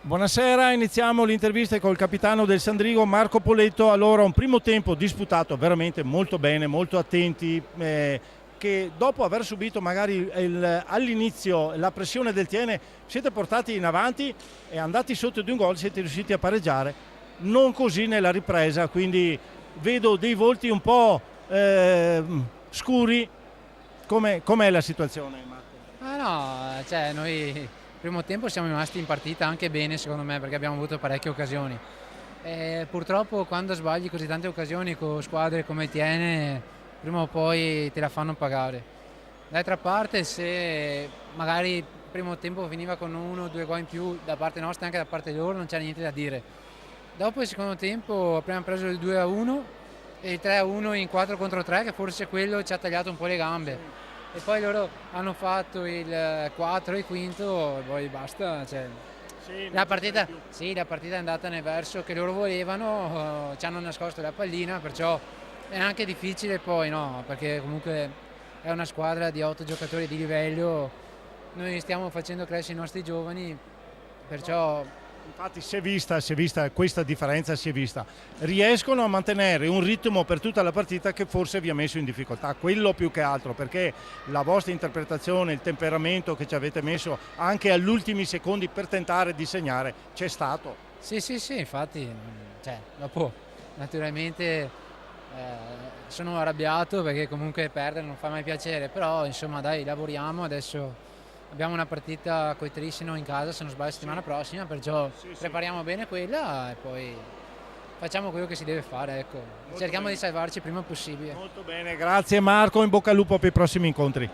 Buonasera, iniziamo l'intervista col capitano del Sandrigo, Marco Poletto. Allora, un primo tempo disputato veramente molto bene, molto attenti, che dopo aver subito magari all'inizio la pressione del Tiene, siete portati in avanti e andati sotto di un gol, siete riusciti a pareggiare. Non così nella ripresa, quindi vedo dei volti un po' scuri. Com'è la situazione, Marco? No, cioè noi il primo tempo siamo rimasti in partita anche bene secondo me perché abbiamo avuto parecchie occasioni. Purtroppo quando sbagli così tante occasioni con squadre come Tiene, prima o poi te la fanno pagare. D'altra parte se magari il primo tempo finiva con uno o due gol in più da parte nostra e anche da parte loro non c'è niente da dire. Dopo il secondo tempo abbiamo preso il 2-1 e il 3-1 in 4 contro 3 che forse quello ci ha tagliato un po' le gambe. E poi loro hanno fatto il 4 e il quinto e poi basta. Cioè, Sì, la partita, sì, la partita è andata nel verso che loro volevano, ci hanno nascosto la pallina, perciò è anche difficile poi, no, perché comunque è una squadra di 8 giocatori di livello, noi stiamo facendo crescere i nostri giovani, perciò infatti si è vista questa differenza, si è vista. Riescono a mantenere un ritmo per tutta la partita che forse vi ha messo in difficoltà, quello più che altro, perché la vostra interpretazione, il temperamento che ci avete messo anche agli ultimi secondi per tentare di segnare c'è stato. sì, sì, sì, infatti, cioè, dopo naturalmente sono arrabbiato perché comunque perdere non fa mai piacere, però insomma dai, lavoriamo, adesso abbiamo una partita coi Trissino in casa, se non sbaglio settimana prossima, perciò Sì, sì. prepariamo bene quella e poi facciamo quello che si deve fare, ecco. Cerchiamo bene. di salvarci il prima possibile. Molto bene, grazie Marco, in bocca al lupo per i prossimi incontri.